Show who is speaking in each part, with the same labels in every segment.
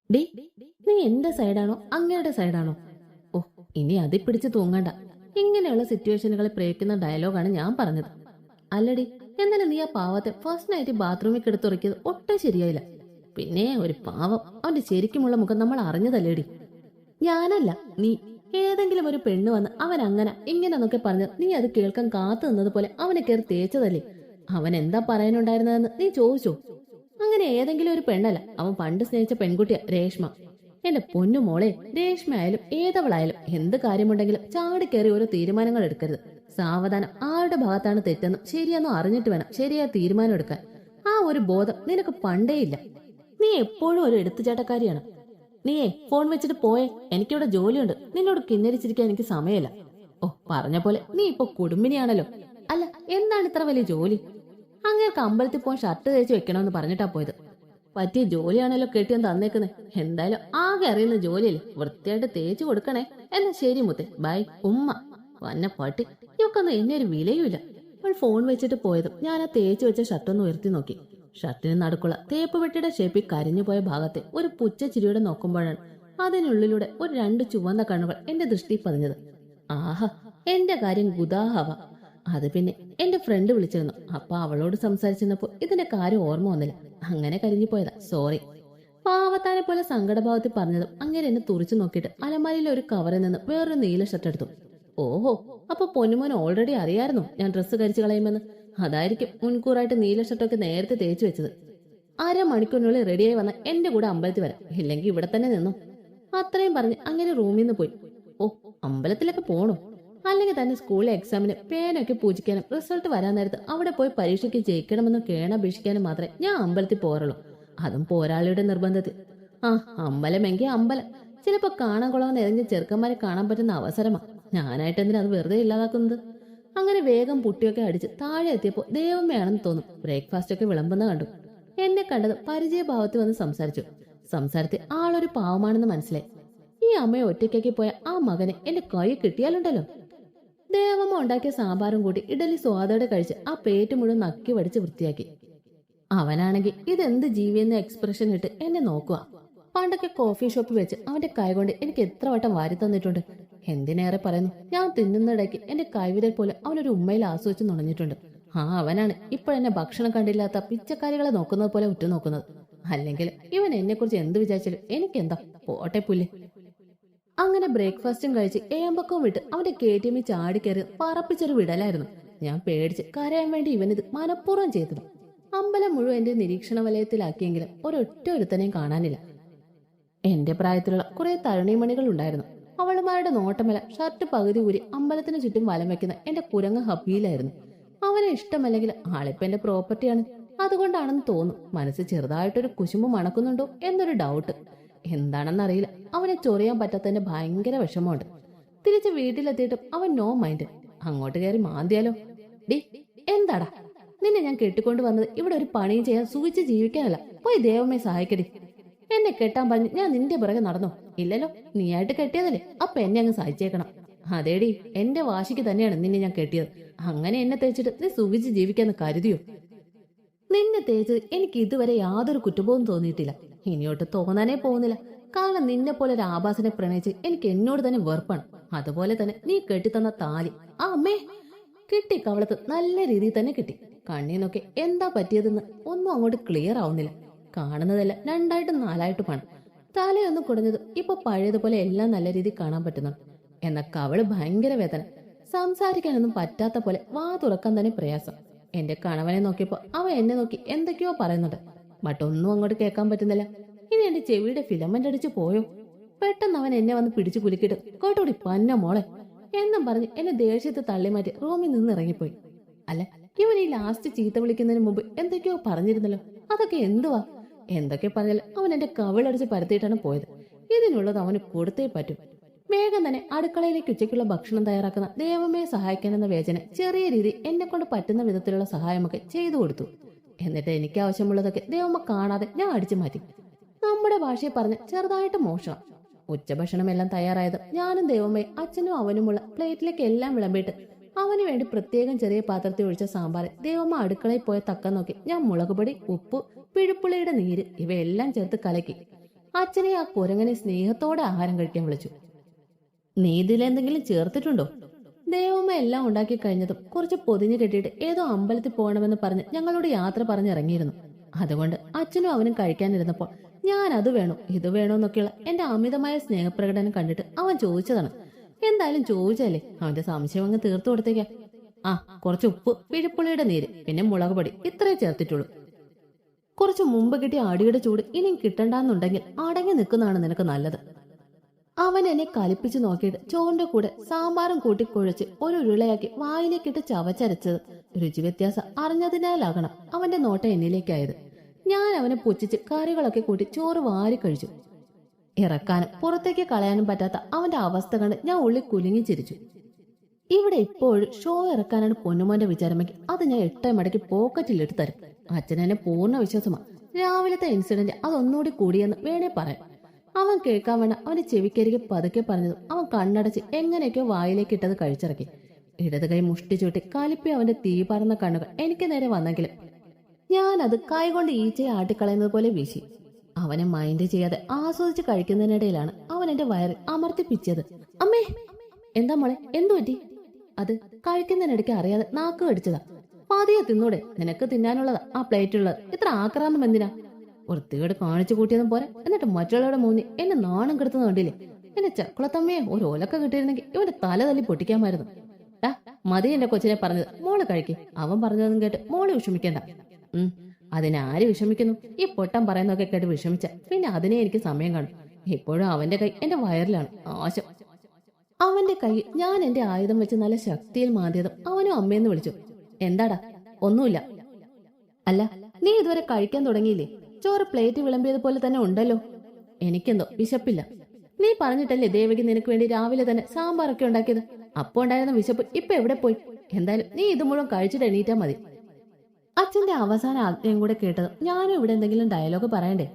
Speaker 1: D, നീ എന്റെ സൈഡാണോ അങ്ങയുടെ സൈഡാണോ? ഓ, ഇനി അതി പിടിച്ച് തൂങ്ങണ്ട. ഇങ്ങനെയുള്ള സിറ്റുവേഷനുകളെ പ്രയോഗിക്കുന്ന ഡയലോഗാണ് ഞാൻ പറഞ്ഞത്. അല്ലടി, എന്നാലും നീ ആ പാവത്തെ ഫസ്റ്റ് നൈറ്റ് ബാത്റൂമിൽ കിടത്തുറക്കിയത് ഒട്ടും ശരിയായില്ല. പിന്നെ ഒരു പാവം, അവന്റെ ശരിക്കുമുള്ള മുഖം നമ്മൾ അറിഞ്ഞതല്ലേടി. ഞാനല്ല, നീ. ഏതെങ്കിലും ഒരു പെണ്ണ് വന്ന് അവൻ അങ്ങനെ ഇങ്ങനെന്നൊക്കെ പറഞ്ഞ് നീ അത് കേൾക്കാൻ കാത്തു നിന്നതുപോലെ അവനെ കയറി തേച്ചതല്ലേ? അവൻ എന്താ പറയാനുണ്ടായിരുന്നതെന്ന് നീ ചോദിച്ചോ? അങ്ങനെ ഏതെങ്കിലും ഒരു പെണ്ണല്ല, അവൻ പണ്ട് സ്നേഹിച്ച പെൺകുട്ടിയാ രേഷ്മ. എന്റെ പൊന്നു മോളെ, രേഷ്മ ആയാലും ഏതവളായാലും എന്ത് കാര്യമുണ്ടെങ്കിലും ചാടിക്കേറി ഓരോ തീരുമാനങ്ങൾ എടുക്കരുത്. സാവധാനം ആരുടെ ഭാഗത്താണ് തെറ്റെന്നും ശരിയെന്നും അറിഞ്ഞിട്ട് വേണം ശരിയായ തീരുമാനം എടുക്കാൻ. ആ ഒരു ബോധം നിനക്ക് പണ്ടേയില്ല. നീ എപ്പോഴും ഒരു എടുത്തുചാട്ടക്കാരിയാണ്. നീയേ ഫോൺ വെച്ചിട്ട് പോയേ, എനിക്കിവിടെ ജോലിയുണ്ട്. നിന്നോട് കിന്നരിച്ചിരിക്കാൻ എനിക്ക് സമയമില്ല. ഓ, പറഞ്ഞ പോലെ നീ ഇപ്പൊ കുടുംബിനിയാണല്ലോ. അല്ല, എന്താണ് ഇത്ര വലിയ ജോലി? അങ്ങേർക്ക് അമ്പലത്തിൽ പോകാൻ ഷർട്ട് തേച്ച് വെക്കണമെന്ന് പറഞ്ഞിട്ടാ പോയത്. പറ്റിയ ജോലിയാണല്ലോ കെട്ടിയാൻ തന്നേക്കുന്നത്. എന്തായാലും ആകെ അറിയുന്ന ജോലിയല്ലേ, വൃത്തിയായിട്ട് തേച്ചു കൊടുക്കണേ. എന്നാ ശരി മുത്തേ, ബൈ ഉമ്മ. വന്ന പട്ടി, ഇവക്കൊന്നും എന്നെ ഒരു വിലയുമില്ല. അവൾ ഫോൺ വെച്ചിട്ട് പോയതും ഞാൻ ആ തേച്ച് വെച്ച ഷർട്ടൊന്ന് ഉയർത്തി നോക്കി. ഷർട്ടിന് നടുക്കുള്ള തേപ്പ് വെട്ടിയുടെ ഷേപ്പിൽ കരിഞ്ഞുപോയ ഭാഗത്തെ ഒരു പുച്ഛച്ചിരിയോടെ നോക്കുമ്പോഴാണ് അതിനുള്ളിലൂടെ ഒരു 2 ചുവന്ന കണ്ണുകൾ എന്റെ ദൃഷ്ടി പതിഞ്ഞത്. ആഹാ, എന്റെ കാര്യം ഗുദാഹവ. അത് പിന്നെ എന്റെ ഫ്രണ്ട് വിളിച്ചിരുന്നു. അപ്പൊ അവളോട് സംസാരിച്ചിരുന്നപ്പോ ഇതിന്റെ കാര്യം ഓർമ്മ വന്നില്ല. അങ്ങനെ കരിഞ്ഞു പോയതാ, സോറി. പാവത്താനെ പോലെ സങ്കടഭാവത്തിൽ പറഞ്ഞതും അങ്ങനെ എന്നെ തുറിച്ചു നോക്കിയിട്ട് അലമാരിയിലെ ഒരു കവറിൽ നിന്ന് വേറൊരു നീല ഷർട്ട് എടുത്തു. ഓഹോ, അപ്പൊ പൊന്നുമോൻ ഓൾറെഡി അറിയായിരുന്നു ഞാൻ ഡ്രസ്സ് കരിച്ചു കളയുമെന്ന്. അതായിരിക്കും മുൻകൂറായിട്ട് നീല ഷർട്ടൊക്കെ നേരത്തെ തേച്ചു വെച്ചത്. 1/2 മണിക്കൂറിനുള്ളിൽ റെഡിയായി വന്ന എന്റെ കൂടെ അമ്പലത്തിൽ വരാം, ഇല്ലെങ്കിൽ ഇവിടെ തന്നെ നിന്നു. അത്രയും പറഞ്ഞ് അങ്ങനെ റൂമിൽ നിന്ന് പോയി. ഓ, അമ്പലത്തിലൊക്കെ പോണോ? അല്ലെങ്കിൽ തന്നെ സ്കൂളിലെ എക്സാമിന് പേനൊക്കെ പൂജിക്കാനും റിസൾട്ട് വരാൻ നേരത്ത് അവിടെ പോയി പരീക്ഷയ്ക്ക് ജയിക്കണമെന്ന് കേണപേക്ഷിക്കാനും മാത്രമേ ഞാൻ അമ്പലത്തിൽ പോറുള്ളൂ. അതും പോരാളിയുടെ നിർബന്ധത്തിൽ. ആ, അമ്പലമെങ്കിൽ അമ്പലം. ചിലപ്പോ കാണാൻ കൊള്ളാൻ എറിഞ്ഞ ചെറുക്കന്മാരെ കാണാൻ പറ്റുന്ന അവസരമാ. ഞാനായിട്ട് എന്തിനാ അത് വെറുതെ ഇല്ലാതാക്കുന്നത്? അങ്ങനെ വേഗം പുട്ടിയൊക്കെ അടിച്ച് താഴെ എത്തിയപ്പോ ദേവമ്മയാണെന്ന് തോന്നും. ബ്രേക്ക്ഫാസ്റ്റ് ഒക്കെ വിളമ്പുന്ന കണ്ടു. എന്നെ കണ്ടത് പരിചയഭാവത്തിൽ വന്ന് സംസാരിച്ചു. സംസാരത്തിൽ ആളൊരു പാവമാണെന്ന് മനസ്സിലായി. ഈ അമ്മയെ ഒറ്റയ്ക്കാക്കി പോയ ആ മകനെ എന്റെ കൈ കിട്ടിയാലുണ്ടല്ലോ. ദേവമ്മ ഉണ്ടാക്കിയ സാമ്പാറും കൂടി ഇഡലി സ്വാദോടെ കഴിച്ച് ആ പേറ്റ് മുഴുവൻ നക്കി വടിച്ച് വൃത്തിയാക്കി. അവനാണെങ്കിൽ ഇതെന്ത് ജീവിയെന്ന എക്സ്പ്രഷൻ ഇട്ട് എന്നെ നോക്കുക. പണ്ടൊക്കെ കോഫി ഷോപ്പിൽ വെച്ച് അവന്റെ കൈ കൊണ്ട് എനിക്ക് എത്ര വട്ടം വാരി തന്നിട്ടുണ്ട്. എന്തിനേറെ പറയുന്നു, ഞാൻ തിന്നുന്നിടയ്ക്ക് എന്റെ കൈവിരൽ പോലെ അവനൊരു ഉമ്മയിൽ ആസ്വദിച്ച് നുണഞ്ഞിട്ടുണ്ട്. ആ, അവനാണ് ഇപ്പോഴെന്നെ ഭക്ഷണം കണ്ടില്ലാത്ത പിച്ചക്കാരികളെ നോക്കുന്നത് പോലെ ഉറ്റുനോക്കുന്നത്. അല്ലെങ്കിൽ ഇവൻ എന്നെ കുറിച്ച് എന്ത് വിചാരിച്ചാലും എനിക്കെന്താ, പോട്ടെ പുല്ല്. അങ്ങനെ ബ്രേക്ക്ഫാസ്റ്റും കഴിച്ച് ഏമ്പക്കവും വിട്ട് അവന്റെ KTM ചാടിക്കയറി പറപ്പിച്ചൊരു വിടലായിരുന്നു. ഞാൻ പേടിച്ച് കരയാൻ വേണ്ടി ഇവനിത് മനഃപൂർവ്വം ചെയ്തത്. അമ്പലം മുഴുവൻ എന്റെ നിരീക്ഷണ വലയത്തിലാക്കിയെങ്കിലും ഒരൊറ്റ ഒരുത്തനെയും കാണാനില്ല. എന്റെ പ്രായത്തിലുള്ള കുറെ തരുണിമണികൾ ഉണ്ടായിരുന്നു. അവളുമാരുടെ നോട്ടമല ഷർട്ട് പകുതി ഊരി അമ്പലത്തിന് ചുറ്റും വലം വെക്കുന്ന എന്റെ കുരങ്ങ ഹബിയിലായിരുന്നു. അവനെ ഇഷ്ടമല്ലെങ്കിൽ ആളിപ്പ എന്റെ പ്രോപ്പർട്ടിയാണ്. അതുകൊണ്ടാണെന്ന് തോന്നും മനസ്സിൽ ചെറുതായിട്ടൊരു കുശുമ്പ് മണക്കുന്നുണ്ടോ എന്നൊരു ഡൗട്ട്. എന്താണെന്നറിയില്ല, അവനെ ചൊറിയാൻ പറ്റാത്തതിന്റെ ഭയങ്കര വിഷമമുണ്ട്. തിരിച്ച് വീട്ടിലെത്തിയിട്ടും അവൻ നോ മൈൻഡ്. അങ്ങോട്ട് കയറി മാന്തിയാലോ? ഡി, എന്താടാ? നിന്നെ ഞാൻ കെട്ടിക്കൊണ്ട് വന്നത് ഇവിടെ ഒരു പണിയും ചെയ്യാൻ സൂചിച്ച് ജീവിക്കാനല്ല. പോയി ദേവമ്മയെ സഹായിക്കടി. എന്നെ കെട്ടാൻ പറഞ്ഞ് ഞാൻ നിന്റെ പുറകെ നടന്നോ? ഇല്ലല്ലോ, നീയായിട്ട് കെട്ടിയതല്ലേ, അപ്പൊ എന്നെ അങ്ങ് സഹിച്ചേക്കണം. അതേടി, എന്റെ വാശിക്ക് തന്നെയാണ് നിന്നെ ഞാൻ കെട്ടിയത്. അങ്ങനെ എന്നെ തേച്ചിട്ട് നീ സുഖിച്ച് ജീവിക്കാന്ന് കരുതിയോ? നിന്നെ തേച്ചത് എനിക്ക് ഇതുവരെ യാതൊരു കുറ്റബോധം തോന്നിയിട്ടില്ല. ഇനിയോട്ട് തോന്നാനേ പോകുന്നില്ല. കാരണം നിന്നെ പോലെ ഒരു ആഭാസനെ പ്രണയിച്ച് എനിക്ക് എന്നോട് തന്നെ വെറുപ്പാണ്. അതുപോലെ തന്നെ നീ കെട്ടിത്തന്ന താലി, ആ അമ്മേ, കിട്ടി കവളത്ത് നല്ല രീതിയിൽ തന്നെ കിട്ടി. കണ്ണീന്നൊക്കെ എന്താ പറ്റിയതെന്ന് ഒന്നും അങ്ങോട്ട് ക്ലിയർ ആവുന്നില്ല. കാണുന്നതല്ല 2ആയിട്ടും 4ആയിട്ടുമാണ്. തലയൊന്നും കുടഞ്ഞത് ഇപ്പൊ പഴയതുപോലെ എല്ലാം നല്ല രീതിയിൽ കാണാൻ പറ്റുന്നു. എന്ന കവള് ഭയങ്കര വേദന. സംസാരിക്കാനൊന്നും പറ്റാത്ത പോലെ വാ തുറക്കാൻ തന്നെ പ്രയാസം. എന്റെ കണവനെ നോക്കിയപ്പോ അവൻ എന്നെ നോക്കി എന്തൊക്കെയോ പറയുന്നുണ്ട്. ബട്ട് ഒന്നും അങ്ങോട്ട് കേൾക്കാൻ പറ്റുന്നില്ല. ഇനി എന്റെ ചെവിയുടെ ഫിലമെന്റ് അടിച്ചു പോയോ? പെട്ടെന്ന് അവൻ എന്നെ വന്ന് പിടിച്ചു കുലുക്കിയിട്ട് കേട്ടോടി പന്ന മോളെ എന്നും പറഞ്ഞ് എന്നെ ദേഷ്യത്തെ തള്ളി മാറ്റി റൂമിൽ നിന്ന് ഇറങ്ങിപ്പോയി. അല്ല, ഇവൻ ഈ ലാസ്റ്റ് ചീത്ത വിളിക്കുന്നതിന് മുമ്പ് എന്തൊക്കെയോ പറഞ്ഞിരുന്നല്ലോ. അതൊക്കെ എന്തുവാ? എന്തൊക്കെ പറഞ്ഞാലും അവൻ എന്റെ കവിളടിച്ച് പരത്തിയിട്ടാണ് പോയത്. ഇതിനുള്ളത് അവന് കൊടുത്തേ പറ്റൂ. വേഗം തന്നെ അടുക്കളയിലേക്ക് ഉച്ചയ്ക്കുള്ള ഭക്ഷണം തയ്യാറാക്കുന്ന ദേവമ്മയെ സഹായിക്കാനെന്ന വേചന ചെറിയ രീതി എന്നെ കൊണ്ട് പറ്റുന്ന വിധത്തിലുള്ള സഹായമൊക്കെ ചെയ്തു കൊടുത്തു. എന്നിട്ട് എനിക്ക് ആവശ്യമുള്ളതൊക്കെ ദേവമ്മ കാണാതെ ഞാൻ അടിച്ചു മാറ്റി. നമ്മുടെ ഭാഷയെ പറഞ്ഞ് ചെറുതായിട്ട് മോശം. ഉച്ചഭക്ഷണം എല്ലാം തയ്യാറായത് ഞാനും ദേവമ്മയും അച്ഛനും അവനുമുള്ള പ്ലേറ്റിലേക്ക് എല്ലാം വിളമ്പിയിട്ട് അവന് വേണ്ടി പ്രത്യേകം ചെറിയ പാത്രത്തിൽ ഒഴിച്ച സാമ്പാർ ദേവമ്മ അടുക്കളയിൽ പോയ തക്കം നോക്കി ഞാൻ മുളകുപൊടി, ഉപ്പ്, പിഴുപ്പുളിയുടെ നീര് ഇവയെല്ലാം ചേർത്ത് കലക്കി അച്ഛനെ ആ കുരങ്ങനെ സ്നേഹത്തോടെ ആഹാരം കഴിക്കാൻ വിളിച്ചു. നീ ഇതിലെന്തെങ്കിലും ചേർത്തിട്ടുണ്ടോ? ദേവമ്മ എല്ലാം ഉണ്ടാക്കി കഴിഞ്ഞതും കുറച്ച് പൊതിഞ്ഞു കെട്ടിയിട്ട് ഏതോ അമ്പലത്തിൽ പോകണമെന്ന് പറഞ്ഞ് ഞങ്ങളോട് യാത്ര പറഞ്ഞിറങ്ങിയിരുന്നു. അതുകൊണ്ട് അച്ഛനും അവനും കഴിക്കാനിരുന്നപ്പോൾ ഞാൻ അത് വേണോ ഇത് വേണോ എന്നൊക്കെയുള്ള എന്റെ അമിതമായ സ്നേഹപ്രകടനം കണ്ടിട്ട് അവൻ ചോദിച്ചതാണ്. എന്തായാലും ചോദിച്ചല്ലേ, അവന്റെ സംശയം അങ്ങ് തീർത്തു കൊടുത്തേക്കാം. ആ, കുറച്ച് ഉപ്പ്, പിഴിപ്പുളിയുടെ നീര്, പിന്നെ മുളക് പൊടി, ഇത്രേ ചേർത്തിട്ടുള്ളൂ. കുറച്ച് മുമ്പ് കിട്ടിയ അടിയുടെ ചൂട് ഇനിയും കിട്ടണ്ടെന്നുണ്ടെങ്കിൽ അടങ്ങി നിൽക്കുന്നതാണ് നിനക്ക് നല്ലത്. അവൻ എന്നെ കലിപ്പിച്ചു നോക്കിയിട്ട് ചോറിന്റെ കൂടെ സാമ്പാറും കൂട്ടി കുഴച്ച് ഒരു ഉരുളയാക്കി വായിലേക്കിട്ട് ചവച്ചരച്ചത് രുചി വ്യത്യാസം അറിഞ്ഞതിനാലാകണം അവന്റെ നോട്ട എന്നിലേക്കായത്. ഞാൻ അവനെ പുച്ഛിച്ച് കറികളൊക്കെ കൂട്ടി ചോറ് വാരി കഴിച്ചു. ഇറക്കാനും പുറത്തേക്ക് കളയാനും പറ്റാത്ത അവന്റെ അവസ്ഥ കണ്ട് ഞാൻ ഉള്ളി കുലുങ്ങി ചിരിച്ചു. ഇവിടെ ഇപ്പോഴും ഷോ ഇറക്കാനാണ് പൊന്നുമോന്റെ വിചാരമെങ്കിൽ അത് ഞാൻ 8 മടക്കി പോക്കറ്റിലിട്ട് തരും. അച്ഛനെന്നെ പൂർണ്ണ വിശ്വാസമാണ്. രാവിലത്തെ ഇൻസിഡന്റ് അതൊന്നുകൂടി കൂടിയെന്ന് വേണേ പറയാം. അവൻ കേൾക്കാൻ വേണ്ട അവന്റെ ചെവിക്കരികെ പതുക്കെ പറഞ്ഞതും അവൻ കണ്ണടച്ച് എങ്ങനെയൊക്കെയോ വായിലേക്ക് ഇട്ടത് കഴിച്ചിറക്കി. ഇടത് കൈ മുഷ്ടി ചൂട്ടി കലിപ്പി അവന്റെ തീ പറന്ന കണ്ണുകൾ എനിക്ക് നേരെ വന്നെങ്കിലും ഞാനത് കൈകൊണ്ട് ഈച്ചയെ ആട്ടിക്കളയുന്നത് പോലെ വീശി. അവനെ മൈൻഡ് ചെയ്യാതെ ആസ്വദിച്ച് കഴിക്കുന്നതിനിടയിലാണ് അവൻ എന്റെ വയറിൽ അമർത്തിപ്പിച്ചത്. അമ്മേ! എന്താ മോളെ, എന്തു പറ്റി? അത് കഴിക്കുന്നതിനിടയ്ക്ക് അറിയാതെ നാക്ക് കടിച്ചതാ. പതിയെ തിന്നൂടെ, നിനക്ക് തിന്നാനുള്ളതാ ആ പ്ലേറ്റുള്ളത്. ഇത്ര ആക്രാന്തം എന്തിനാ? വൃത്തികേട് കാണിച്ചു കൂട്ടിയതും പോരെ, എന്നിട്ട് മറ്റുള്ളവരുടെ മുന്നിൽ എന്നെ നാണം കെടുത്തുന്ന കണ്ടില്ലേ? എന്റെ ചക്കുളത്തമ്മയെ ഒരു ഓലക്ക കിട്ടിയിരുന്നെങ്കിൽ ഇവന്റെ തല തല്ലി പൊട്ടിക്കാമായിരുന്നു. മതി എന്റെ കൊച്ചിനെ പറഞ്ഞത്, മോള് കഴിക്കേ. അവൻ പറഞ്ഞതും കേട്ട് മോള് വിഷമിക്കണ്ട. അതിനാര് വിഷമിക്കുന്നു? ഈ പൊട്ടം പറയുന്നതൊക്കെ കേട്ട് വിഷമിച്ച പിന്നെ അതിനെ എനിക്ക് സമയം കാണും. ഇപ്പോഴും അവന്റെ കൈ എന്റെ വയറിലാണ്. ആശം. അവന്റെ കൈ ഞാൻ എന്റെ ആയുധം വെച്ച് നല്ല ശക്തിയിൽ മാന്തിയതും അവനും അമ്മയെന്ന് വിളിച്ചു. എന്താടാ? ഒന്നുമില്ല. അല്ല, നീ ഇതുവരെ കഴിക്കാൻ തുടങ്ങിയില്ലേ? ചോറ് പ്ലേറ്റ് വിളമ്പിയതുപോലെ തന്നെ ഉണ്ടല്ലോ. എനിക്കെന്തോ വിശപ്പില്ല. നീ പറഞ്ഞിട്ടല്ലേ ദേവകി നിനക്ക് വേണ്ടി രാവിലെ തന്നെ സാമ്പാറൊക്കെ ഉണ്ടാക്കിയത്? അപ്പൊ ഉണ്ടായിരുന്ന വിശപ്പ് ഇപ്പൊ എവിടെ പോയി? എന്തായാലും നീ ഇത് മുഴുവൻ കഴിച്ചിട്ട് എണീറ്റാ മതി. അച്ഛന്റെ അവസാന ആജ്ഞയും കൂടെ കേട്ടത് ഞാനും ഇവിടെ എന്തെങ്കിലും ഡയലോഗ് പറയണ്ടേ?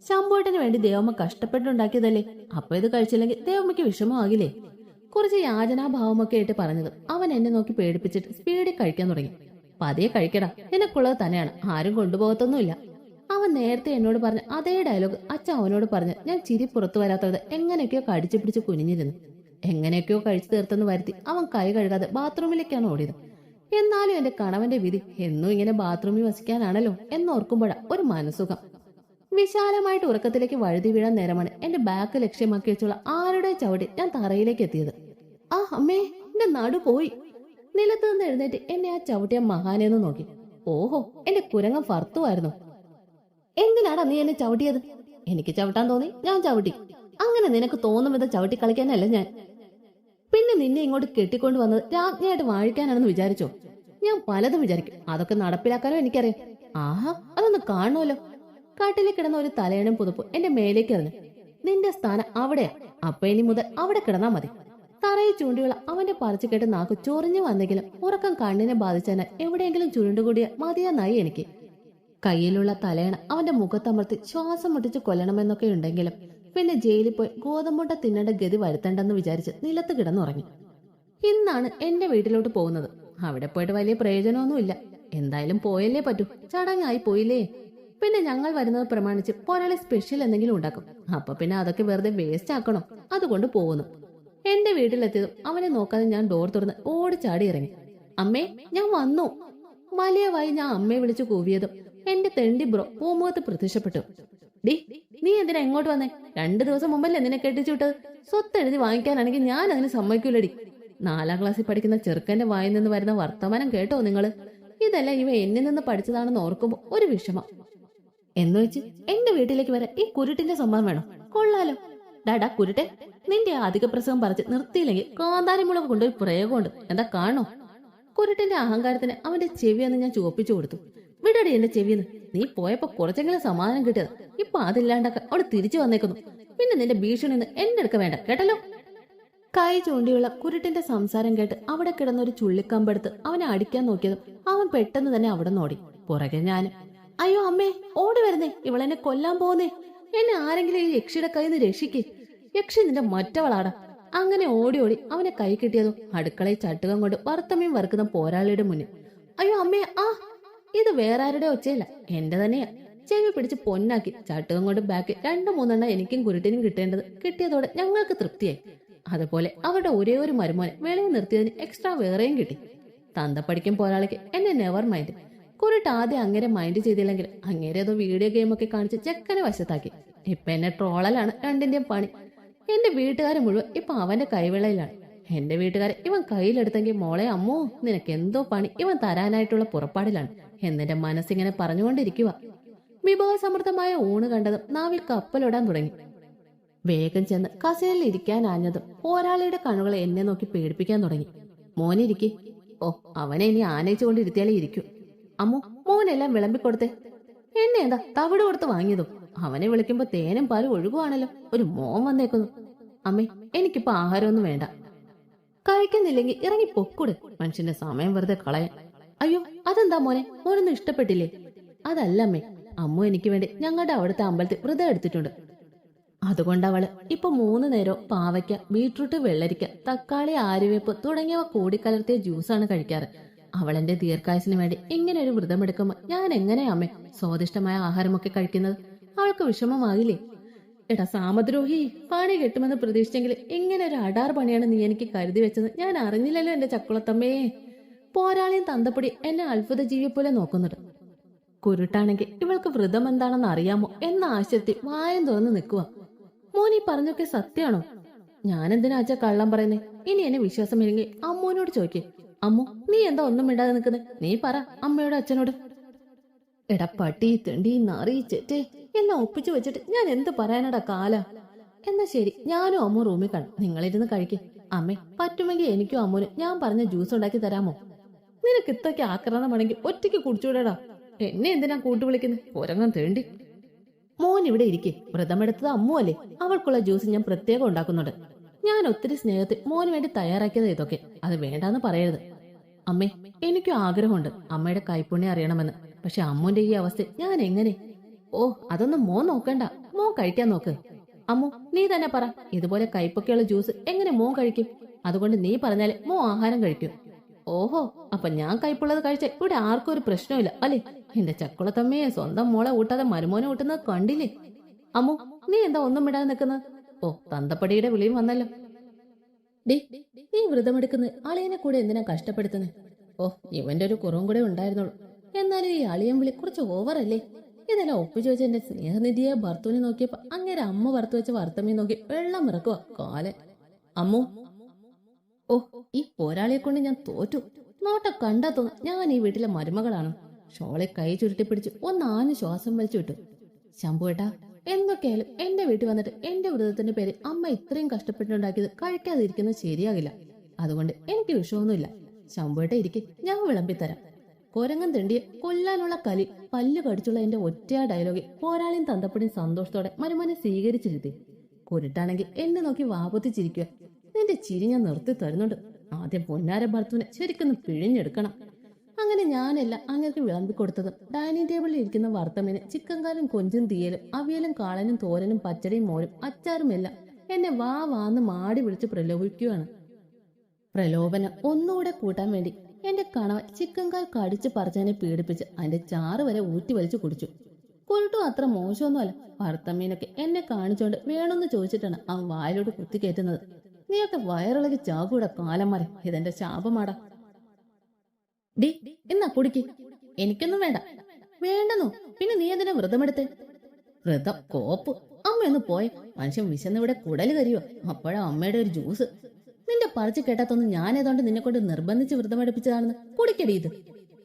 Speaker 1: ശമ്പൂട്ടന് വേണ്ടി ദേവമ്മ കഷ്ടപ്പെട്ടുണ്ടാക്കിയതല്ലേ, അപ്പൊ ഇത് കഴിച്ചില്ലെങ്കിൽ ദേവമ്മയ്ക്ക് വിഷമമാകില്ലേ? കുറച്ച് യാചനാഭാവമൊക്കെ ആയിട്ട് പറഞ്ഞത് അവൻ എന്നെ നോക്കി പേടിപ്പിച്ചിട്ട് സ്പീഡിൽ കഴിക്കാൻ തുടങ്ങി. പതിയെ കഴിക്കടാ, നിനക്കുള്ളത് തന്നെയാണ്, ആരും കൊണ്ടുപോകത്തൊന്നുമില്ല. അവൻ നേരത്തെ എന്നോട് പറഞ്ഞ അതേ ഡയലോഗ് അച്ഛൻ അവനോട് പറഞ്ഞ് ഞാൻ ചിരി പുറത്തു വരാത്തത് എങ്ങനെയൊക്കെയോ കടിച്ചു പിടിച്ച് കുനിഞ്ഞിരുന്നു. എങ്ങനെയൊക്കെയോ കഴിച്ചു തീർത്തെന്ന് വരുത്തി അവൻ കൈ കഴുകാതെ ബാത്റൂമിലേക്കാണ് ഓടിയത്. എന്നാലും എന്റെ കണവന്റെ വിധി എന്നും ഇങ്ങനെ ബാത്റൂമിൽ വസിക്കാനാണല്ലോ എന്നോർക്കുമ്പോഴാ ഒരു മനസുഖം. വിശാലമായിട്ട് ഉറക്കത്തിലേക്ക് വഴുതി വീഴാൻ നേരമാണ് എന്റെ ബാക്ക് ലക്ഷ്യമാക്കി വെച്ചുള്ള ആരുടെ ചവിട്ടി ഞാൻ തറയിലേക്ക് എത്തിയത്. ആ അമ്മേ, എന്റെ നടു പോയി. നിലത്ത് നിന്ന് എഴുന്നേറ്റ് എന്നെ ആ ചവിട്ടിയ മഹാനെന്ന് നോക്കി. ഓഹോ, എന്റെ കുരങ്ങൻ ഫർത്തുവായിരുന്നു. എന്തിനാടാ നീ എന്നെ ചവിട്ടിയത്? എനിക്ക് ചവിട്ടാൻ തോന്നി, ഞാൻ ചവിട്ടി. അങ്ങനെ നിനക്ക് തോന്നും വിധം ചവിട്ടി കളിക്കാനല്ല ഞാൻ. പിന്നെ നിന്നെ ഇങ്ങോട്ട് കെട്ടിക്കൊണ്ട് വന്നത് രാജ്ഞിയായിട്ട് വാഴിക്കാനാണെന്ന് വിചാരിച്ചോ? ഞാൻ പലതും വിചാരിക്കും, അതൊക്കെ നടപ്പിലാക്കാനോ എനിക്കറിയാം. ആഹാ, അതൊന്ന് കാണുമല്ലോ. കാട്ടിൽ കിടന്ന ഒരു തലയണം പുതുപ്പ് എന്റെ മേലേക്ക് എറിഞ്ഞു. നിന്റെ സ്ഥാനം അവിടെയാ, അപ്പൊ ഇനി മുതൽ അവിടെ കിടന്നാ മതി. തറയിൽ ചൂണ്ടിയുള്ള അവന്റെ പറിച്ചു കേട്ട് നാക്ക് ചൊറിഞ്ഞു വന്നെങ്കിലും ഉറക്കം കണ്ണിനെ ബാധിച്ചതിനാൽ എവിടെയെങ്കിലും ചുരുണ്ടുകൂടിയ മതിയെന്നായി എനിക്ക്. കയ്യിലുള്ള തലയണ അവന്റെ മുഖത്തമർത്തി ശ്വാസം മുട്ടിച്ച് കൊല്ലണമെന്നൊക്കെ ഉണ്ടെങ്കിലും പിന്നെ ജയിലിൽ പോയി ഗോതമ്പുണ്ട തിന്നേണ്ട ഗതി വരുത്തണ്ടെന്ന് വിചാരിച്ച് നിലത്ത് കിടന്നുറങ്ങി. ഇന്നാണ് എന്റെ വീട്ടിലോട്ട് പോകുന്നത്. അവിടെ പോയിട്ട് വലിയ പ്രയോജനമൊന്നുമില്ല. എന്തായാലും പോയല്ലേ പറ്റൂ, ചടങ്ങായി പോയില്ലേ. പിന്നെ ഞങ്ങൾ വരുന്നത് പ്രമാണിച്ച് പൊരാളി സ്പെഷ്യൽ എന്തെങ്കിലും ഉണ്ടാക്കും. അപ്പൊ പിന്നെ അതൊക്കെ വെറുതെ വേസ്റ്റ് ആക്കണോ? അതുകൊണ്ട് പോകുന്നു. എന്റെ വീട്ടിലെത്തിയതും അവനെ നോക്കാതെ ഞാൻ ഡോർ തുറന്ന് ഓടിച്ചാടി ഇറങ്ങി. അമ്മേ, ഞാൻ വന്നു. വലിയവായി ഞാൻ അമ്മയെ വിളിച്ചു കൂവിയതും എന്റെ തെണ്ടി ബ്രോ പൂമുഖത്ത് പ്രത്യക്ഷപ്പെട്ടു. ഡി, നീ എന്തിനാ എങ്ങോട്ട് വന്നേ? 2 ദിവസം മുമ്പല്ലേ നിന്നെ കെട്ടിച്ചു വിട്ടത്. സ്വത്ത് എഴുതി വാങ്ങിക്കാനാണെങ്കിൽ ഞാൻ അതിന് സമ്മതിക്കൂലടി. 4ാം ക്ലാസ്സിൽ പഠിക്കുന്ന ചെറുക്കന്റെ വായിൽ നിന്ന് വരുന്ന വർത്തമാനം കേട്ടോ നിങ്ങള്? ഇതെല്ലാം ഇവ എന്നിൽ നിന്ന് പഠിച്ചതാണെന്ന് ഓർക്കുമ്പോ ഒരു വിഷമം. എന്ന് വെച്ച് എന്റെ വീട്ടിലേക്ക് വരാൻ ഈ കുരുട്ടിന്റെ സമ്മതം വേണം? കൊള്ളാലോ. ഡാഡാ കുരുട്ടെ, നിന്റെ അധിക പ്രസവം പറിച്ച് നിർത്തിയില്ലെങ്കിൽ കാന്താരിമുളക് കൊണ്ടൊരു പ്രയോഗമുണ്ട്, എന്താ കാണോ? കുരുട്ടിന്റെ അഹങ്കാരത്തിന് അവന്റെ ചെവിയെന്ന് ഞാൻ ചുവപ്പിച്ചു കൊടുത്തു. വിടടി എന്റെ ചെവിയെന്ന്. നീ പോയപ്പോ കുറച്ചെങ്കിലും സമാധാനം കിട്ടിയത്. ഇപ്പൊ അതില്ലാണ്ടൊക്കെ അവള് തിരിച്ചു വന്നേക്കുന്നു. പിന്നെ നിന്റെ ഭീഷണിന്ന് എന്റെ അടുക്ക വേണ്ട കേട്ടല്ലോ. കൈ ചൂണ്ടിയുള്ള കുരുട്ടിന്റെ സംസാരം കേട്ട് അവിടെ കിടന്നൊരു ചുള്ളിക്കമ്പെടുത്ത് അവനെ അടിക്കാൻ നോക്കിയതും അവൻ പെട്ടെന്ന് തന്നെ അവിടെ നോടി. പുറകെ ഞാനും. അയ്യോ അമ്മേ, ഓടി വരുന്നേ, ഇവളെന്നെ കൊല്ലാൻ പോകുന്നേ. എന്നെ ആരെങ്കിലും ഈ യക്ഷിയുടെ കയ്യിൽ നിന്ന് രക്ഷിക്കേ. യക്ഷി നിന്റെ മറ്റവളാടാ. അങ്ങനെ ഓടി ഓടി അവനെ കൈ കിട്ടിയതും അടുക്കളയിൽ ചട്ടുകം കൊണ്ട് വറുത്തമ്മയും വറുക്കുന്ന പോരാളിയുടെ മുന്നിൽ. അയ്യോ അമ്മേ, ആ ഇത് വേറെ ആരുടെ ഒച്ചയില്ല, എന്റെ തന്നെയാ. ചെവി പിടിച്ച് പൊന്നാക്കി ചട്ടുകം കൊണ്ട് ബാക്കി 2-3 എനിക്കും കുരുട്ടിനും കിട്ടേണ്ടത് കിട്ടിയതോടെ ഞങ്ങൾക്ക് തൃപ്തിയായി. അതുപോലെ അവരുടെ ഒരേ ഒരു മരുമോനെ വെളിയിൽ നിർത്തിയതിന് എക്സ്ട്രാ വേറെയും കിട്ടി. തന്തപ്പടിക്കും പോരാളിക്ക് എന്നെ നെവർ മൈൻഡ്. കുരുട്ട് ആദ്യം അങ്ങനെ മൈൻഡ് ചെയ്തില്ലെങ്കിൽ അങ്ങേരെ ഏതോ വീഡിയോ ഗെയിമൊക്കെ കാണിച്ച് ചെക്കനെ വശത്താക്കി. ഇപ്പൊ എന്നെ ട്രോളലാണ് രണ്ടിന്റെയും പണി. എന്റെ വീട്ടുകാരെ മുഴുവൻ ഇപ്പൊ അവന്റെ കൈവേളയിലാണ്. എന്റെ വീട്ടുകാരെ ഇവൻ കയ്യിലെടുത്തെങ്കിൽ മോളെ അമ്മോ നിനക്ക് എന്തോ പണി ഇവൻ തരാനായിട്ടുള്ള പുറപ്പാടിലാണ് എന്നെന്റെ മനസ്സിങ്ങനെ പറഞ്ഞുകൊണ്ടിരിക്കുക. വിഭവസമൃദ്ധമായ ഊണ് കണ്ടതും നാവിൽ കപ്പലിടാൻ തുടങ്ങി. വേഗം ചെന്ന് കസേരയിൽ ഇരിക്കാൻ ആഞ്ഞതും പോരാളിയുടെ കണ്ണുകളെ എന്നെ നോക്കി പേടിപ്പിക്കാൻ തുടങ്ങി. മോനിരിക്കെ. ഓ, അവനെ ഇനി ആനയിച്ചുകൊണ്ടിരുത്തിയാലേ ഇരിക്കൂ. അമ്മു, മോനെല്ലാം വിളമ്പിക്കൊടുത്തേ. എന്നെ എന്താ തവിട് കൊടുത്ത് വാങ്ങിയതും? അവനെ വിളിക്കുമ്പോ തേനും പാലും ഒഴുകുവാണല്ലോ. ഒരു മോൻ വന്നേക്കുന്നു. അമ്മേ, എനിക്കിപ്പോ ആഹാരമൊന്നും വേണ്ട. കഴിക്കുന്നില്ലെങ്കിൽ ഇറങ്ങി പൊക്കൂടെ, മനുഷ്യന്റെ സമയം വെറുതെ കളയാൻ. അയ്യോ, അതെന്താ മോനെ, മോനൊന്നും ഇഷ്ടപ്പെട്ടില്ലേ? അതല്ല അമ്മേ, അമ്മു എനിക്ക് വേണ്ടി ഞങ്ങളുടെ അവിടുത്തെ അമ്പലത്തിൽ വ്രതം എടുത്തിട്ടുണ്ട്. അതുകൊണ്ട് അവള് ഇപ്പൊ 3 നേരവും പാവയ്ക്ക, ബീട്രൂട്ട്, വെള്ളരിക്ക, തക്കാളി, ആര്യവേപ്പ് തുടങ്ങിയവ കൂടിക്കലർത്തിയ ജ്യൂസാണ് കഴിക്കാറ്. അവളെന്റെ ദീർഘായുസിന് വേണ്ടി ഇങ്ങനെ ഒരു വ്രതമെടുക്കുമ്പോ ഞാൻ എങ്ങനെയാ അമ്മേ സ്വാദിഷ്ടമായ ആഹാരമൊക്കെ കഴിക്കുന്നത്? അവൾക്ക് വിഷമമാകില്ലേ? എടാ സാമദ്രോഹി, പണി കെട്ടുമെന്ന് പ്രതീക്ഷിച്ചെങ്കിൽ ഇങ്ങനെ ഒരു അടാർ പണിയാണ് നീ എനിക്ക് കരുതി വെച്ചത് ഞാൻ അറിഞ്ഞില്ലല്ലോ എന്റെ ചക്കുളത്തമ്മേ. പോരാളിയും തന്തപ്പൊടി എന്നെ അത്ഭുത ജീവിയെ പോലെ നോക്കുന്നുണ്ട്. കുരുട്ടാണെങ്കിൽ ഇവൾക്ക് വ്രതം എന്താണെന്ന് അറിയാമോ എന്ന ആശ്ചര്യത്തിൽ വായം തുറന്ന് നിൽക്കുക. മോനീ പറഞ്ഞൊക്കെ സത്യമാണോ? ഞാനെന്തിനാ അച്ഛ കള്ളം പറയുന്നേ? ഇനി എന്നെ വിശ്വാസമില്ലെങ്കിൽ അമ്മോനോട് ചോദിക്കേ. അമ്മു, നീ എന്താ ഒന്നും മിണ്ടാതെ നിൽക്കുന്നത്? നീ പറ അമ്മയോട് അച്ഛനോട്. എടാ പട്ടി, തെണ്ടി, നാറി, ചെറ്റേ എല്ലാം ഒപ്പിച്ചു വെച്ചിട്ട് ഞാൻ എന്ത് പറയാനടാ കാല. എന്നാ ശരി, ഞാനും അമ്മു റൂമിൽ കാണും, നിങ്ങളിരുന്ന് കഴിക്കേ. അമ്മേ, പറ്റുമെങ്കിൽ എനിക്കും അമ്മൂനും ഞാൻ പറഞ്ഞ ജ്യൂസ് ഉണ്ടാക്കി തരാമോ? നിനക്ക് ഇത്രയ്ക്ക് ആക്രമണമാണെങ്കിൽ ഒറ്റയ്ക്ക് കുടിച്ചുവിടടാ. എന്നെ എന്തിനാ കൂട്ടു വിളിക്കുന്നത്? ഒരങ്ങം തേണ്ടി. മോൻ ഇവിടെ ഇരിക്കേ. വ്രതമെടുത്തത് അമ്മു അല്ലേ? അവൾക്കുള്ള ജ്യൂസ് ഞാൻ പ്രത്യേകം ഉണ്ടാക്കുന്നുണ്ട്. ഞാൻ ഒത്തിരി സ്നേഹത്തിൽ മോന് വേണ്ടി തയ്യാറാക്കിയത് ഇതൊക്കെ. അത് വേണ്ടാന്ന് പറയരുത്. അമ്മേ, എനിക്കും ആഗ്രഹമുണ്ട് അമ്മയുടെ കൈപ്പുണ്യം അറിയണമെന്ന്. പക്ഷെ അമ്മുന്റെ ഈ അവസ്ഥ ഞാൻ എങ്ങനെ? ഓ, അതൊന്നും മോൻ നോക്കണ്ട, മോൻ കഴിക്കാൻ നോക്ക്. അമ്മു, നീ തന്നെ പറ, ഇതുപോലെ കൈപ്പൊക്കെയുള്ള ജ്യൂസ് എങ്ങനെ മോൻ കഴിക്കും? അതുകൊണ്ട് നീ പറഞ്ഞാലേ മോ ആഹാരം കഴിക്കും. ഓഹോ, അപ്പൊ ഞാൻ കൈപ്പുള്ളത് കഴിച്ച ഇവിടെ ആർക്കും ഒരു പ്രശ്നമില്ല അല്ലേ? എന്റെ ചക്കുളത്തമ്മയെ സ്വന്തം മോളെ ഊട്ടാതെ മരുമോനെ ഊട്ടുന്നത് കണ്ടില്ലേ? അമ്മു, നീ എന്താ ഒന്നും വിടാതെ നിൽക്കുന്നത്? ഓ, തന്തപ്പടിയുടെ വിളിയും വന്നല്ലോ. ഡേ, നീ വ്രതമെടുക്കുന്നത് അളിയനെ കൂടെ എന്തിനാ കഷ്ടപ്പെടുത്തുന്നത്? ഓ, ഇവന്റെ ഒരു കുറവും കൂടെ ഉണ്ടായിരുന്നുള്ളൂ. എന്നാലും ഈ അളിയൻ വിളി കുറച്ച് ഓവറല്ലേ? ഇതെല്ലാം ഒപ്പിച്ചു വെച്ച എന്റെ സ്നേഹനിധിയെ ഭർത്തുവിനെ നോക്കിയപ്പോ അങ്ങനെ അമ്മ വറുത്തു വെച്ച വറുത്തമ്മയെ നോക്കി വെള്ളം ഇറക്കുക കാലൻ. അമ്മു, ഓ, ഈ പോരാളിയെ കൊണ്ട് ഞാൻ തോറ്റു. നോട്ടം കണ്ടാ തോന്നുന്നു ഞാൻ ഈ വീട്ടിലെ മരുമകളാണ്. ഷോളെ കൈ ചുരുട്ടിപ്പിടിച്ച് ഒന്നാഞ്ഞ് ശ്വാസം വലിച്ചു വിട്ടു. ശംഭുവേട്ടാ, എന്തൊക്കെയായാലും എന്റെ വീട്ടിൽ വന്നിട്ട് എന്റെ വ്രതത്തിന്റെ പേര് അമ്മ ഇത്രയും കഷ്ടപ്പെട്ടുണ്ടാക്കിയത് കഴിക്കാതിരിക്കുന്നത് ശരിയാകില്ല. അതുകൊണ്ട് എനിക്ക് വിഷമൊന്നുമില്ല. ശംഭുവേട്ട ഇരിക്കെ, ഞാൻ വിളമ്പിത്തരാം. കൊരങ്ങൻ തെണ്ടിയെ കൊല്ലാനുള്ള കലി പല്ല് കടിച്ചുള്ള എന്റെ ഒറ്റയാ ഡയലോഗിൽ പോരാളിയും തന്തപ്പടിയും സന്തോഷത്തോടെ മരുമോനെ സ്വീകരിച്ചിരുത്തി. കുരുട്ടാണെങ്കിൽ എന്നെ നോക്കി വാപത്തിച്ചിരിക്കുക. നിന്റെ ചിരി ഞാൻ നിർത്തി തരുന്നുണ്ട്. ആദ്യം പൊന്നാര ഭർത്തുവിനെ ശരിക്കൊന്ന് പിഴിഞ്ഞെടുക്കണം. അങ്ങനെ ഞാനല്ല അങ്ങേർക്ക് വിളമ്പിക്കൊടുത്തതും ഡൈനിങ് ടേബിളിൽ ഇരിക്കുന്ന വറുത്തമീന് ചിക്കൻ കറിയും കൊഞ്ചും തീയലും അവിയലും കാളനും തോരനും പച്ചടിയും മോരും അച്ചാറും എല്ലാം എന്നെ വാന്ന് മാടി വിളിച്ച് പ്രലോഭിക്കുകയാണ്. പ്രലോഭനം ഒന്നുകൂടെ കൂട്ടാൻ വേണ്ടി എന്റെ കണവൻ ചിക്കൻ കാൽ കടിച്ച് പറിച്ചതിനെ പീഡിപ്പിച്ച് അതിന്റെ ചാറ് വരെ ഊറ്റി വലിച്ചു കുടിച്ചു. കുരുട്ടും അത്ര മോശമൊന്നുമല്ല. വറുത്തമീനൊക്കെ എന്നെ കാണിച്ചോണ്ട് വേണമെന്ന് ചോദിച്ചിട്ടാണ് അവൻ വായിലോട്ട് കുത്തിക്കയറ്റുന്നത്. നീയൊക്കെ വയറിളകി ചാകൂടെ കാലന്മാരെ, ഇതെന്റെ ശാപമാടാ. ഡി, എന്നാ കുടിക്ക്. എനിക്കൊന്നും വേണ്ട. വേണ്ടെന്നോ? പിന്നെ നീ എന്തിനാ വ്രതമെടുത്തേ? വ്രതം കോപ്പ്. അമ്മയൊന്ന് പോയ, മനുഷ്യൻ വിശന്നിവിടെ കുടല് കരിയോ. അപ്പോഴാ അമ്മയുടെ ഒരു ജ്യൂസ്. നിന്റെ പറിച്ച് കേട്ടാത്തൊന്നും ഞാൻ ഏതാണ്ട് നിന്നെ കൊണ്ട് നിർബന്ധിച്ച് വ്രതമെടുപ്പിച്ചതാണെന്ന്. കുടിക്കടി ഇത്.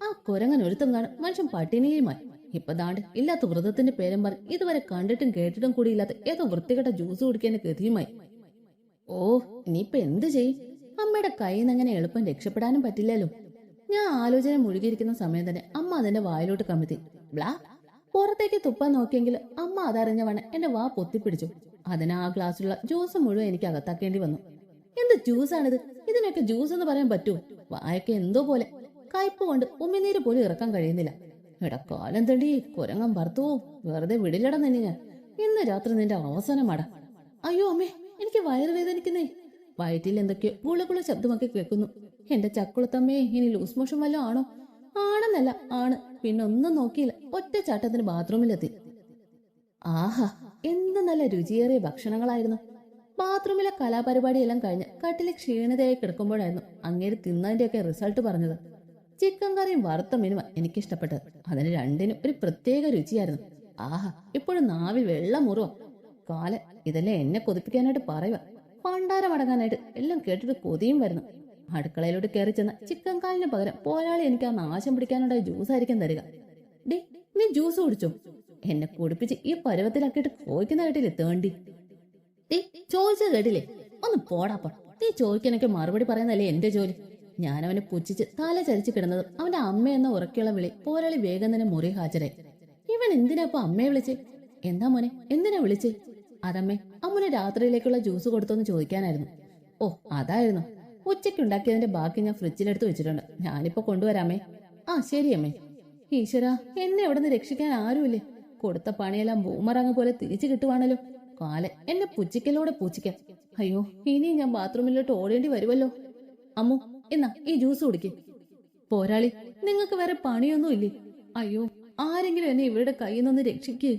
Speaker 1: ആ കുരങ്ങൻ ഒരുത്തം കാണും മനുഷ്യൻ പട്ടിണിയുമായി. ഇപ്പൊ ദാണ്ട് ഇല്ലാത്ത വ്രതത്തിന്റെ പേരും പറഞ്ഞ് ഇതുവരെ കണ്ടിട്ടും കേട്ടിട്ടും കൂടി ഇല്ലാത്ത ഏതോ വൃത്തികെട്ട ജ്യൂസ് കുടിക്കാൻ ഗതിയുമായി. ഓ, ഇനിയിപ്പൊ എന്ത് ചെയ്യും? അമ്മയുടെ കയ്യിൽ നിന്ന് അങ്ങനെ എളുപ്പം രക്ഷപ്പെടാനും പറ്റില്ലല്ലോ. ഞാൻ ആലോചന മുഴുകിയിരിക്കുന്ന സമയം തന്നെ അമ്മ അതിന്റെ വായിലോട്ട് കമിഴ്ത്തി. ബ്ലാ. പുറത്തേക്ക് തുപ്പാൻ നോക്കിയെങ്കിൽ അമ്മ അതറിഞ്ഞവണ്ണം എന്റെ വാ പൊത്തിപ്പിടിച്ചു. അതിന് ആ ഗ്ലാസ്സിലുള്ള ജ്യൂസ് മുഴുവൻ എനിക്ക് അകത്താക്കേണ്ടി വന്നു. എന്ത് ജ്യൂസാണിത്? ഇതിനൊക്കെ ജ്യൂസ് എന്ന് പറയാൻ പറ്റുമോ? വായൊക്കെ എന്തോ പോലെ. കയ്പ് കൊണ്ട് ഉമിനീര് പോലും ഇറക്കാൻ കഴിയുന്നില്ല. എടാ കാലം തണ്ടി കുരങ്ങൻ ഭർത്തുവോ, വെറുതെ വിടില്ലട നിന്നെ ഞാൻ. ഇന്ന് രാത്രി നിന്റെ അവസാനമാടാ. അയ്യോ അമ്മേ, എനിക്ക് വയറുവേദനിക്കുന്നേ. വയറ്റിൽ എന്തൊക്കെയോ ഗുളഗുള ശബ്ദമൊക്കെ കേൾക്കുന്നു. എന്റെ ചക്കുളത്തമ്മേ, ഇനി ലൂസ് മോഷൻ വല്ലതും ആണോ? ആണെന്നല്ല ആണ്, പിന്നെ ഒന്നും നോക്കിയില്ല, ഒറ്റ ചാട്ടത്തിന് ബാത്റൂമിലെത്തി. ആഹാ, എന്ത് നല്ല രുചിയേറിയ ഭക്ഷണങ്ങളായിരുന്നു. ബാത്റൂമിലെ കലാപരിപാടിയെല്ലാം കഴിഞ്ഞ് കട്ടിലെ ക്ഷീണിതയായി കിടക്കുമ്പോഴായിരുന്നു അങ്ങേര് തിന്നതിന്റെയൊക്കെ റിസൾട്ട് പറഞ്ഞത്. ചിക്കൻ കറിയും വറുത്ത മീനുമാ എനിക്കിഷ്ടപ്പെട്ടത്. അതിന് രണ്ടിനും ഒരു പ്രത്യേക രുചിയായിരുന്നു. ആഹാ, ഇപ്പോഴും നാവിൽ വെള്ളം മുറുവാ. കാലൻ ഇതെല്ലാം എന്നെ കൊതിപ്പിക്കാനായിട്ട് പറയുക. പണ്ടാരം അടങ്ങാനായിട്ട് എല്ലാം കേട്ടിട്ട് കൊതിയും വരുന്നു. അടുക്കളയിലോട്ട് കയറി ചെന്ന ചിക്കൻ കാലിന് പകരം പോരാളി എനിക്ക് ആ നാശം പിടിക്കാനുണ്ടായ ജ്യൂസായിരിക്കും തരിക. ഡേ, നീ ജ്യൂസ് കുടിച്ചോ? എന്നെ കുടിപ്പിച്ച് ഈ പരുവത്തിലാക്കിയിട്ട് ചോദിക്കുന്ന കേട്ടില്ലേ തേണ്ടി. നീ ചോദിച്ചത് കേട്ടില്ലേ? ഒന്ന് പോടാപ്പോ. നീ ചോദിക്കാനൊക്കെ മറുപടി പറയുന്നല്ലേ എന്റെ ജോലി. ഞാനവനെ പുച്ഛിച്ച് തല ചരിച്ച് കിടന്നതും അവന്റെ അമ്മയെന്ന ഉറക്കെയുള്ള വിളി പോരാളി വേഗം തന്നെ മുറി ഹാജരായി. ഇവൻ എന്തിനാ അമ്മയെ വിളിച്ചേ? എന്താ മോനെ, എന്തിനാ വിളിച്ചേ? അതമ്മേ, അമ്മനെ രാത്രിയിലേക്കുള്ള ജ്യൂസ് കൊടുത്തോന്ന് ചോദിക്കാനായിരുന്നു. ഓ, അതായിരുന്നു. ഉച്ചയ്ക്കുണ്ടാക്കിയതിന്റെ ബാക്കി ഞാൻ ഫ്രിഡ്ജിലെടുത്ത് വെച്ചിട്ടുണ്ട്. ഞാനിപ്പോ കൊണ്ടുവരാമേ. ആ ശരി അമ്മേ. ഈശ്വരാ, എന്നെ ഇവിടെ നിന്ന് രക്ഷിക്കാൻ ആരുമില്ലേ? കൊടുത്ത പണിയെല്ലാം ബൂമറങ്ങ് പോലെ തിരിച്ചു കിട്ടുവാണല്ലോ. കാലൻ എന്നെ പുച്ഛിക്കലോടെ പൂച്ചിക്കാം. അയ്യോ, ഇനി ഞാൻ ബാത്റൂമിലോട്ട് ഓടേണ്ടി വരുമല്ലോ. അമ്മു, എന്നാ ഈ ജ്യൂസ് കുടിക്കേ. പോരാളി, നിങ്ങൾക്ക് വേറെ പണിയൊന്നും ഇല്ലേ? അയ്യോ, ആരെങ്കിലും എന്നെ ഇവരുടെ കയ്യിൽ നിന്ന് രക്ഷിക്കേ.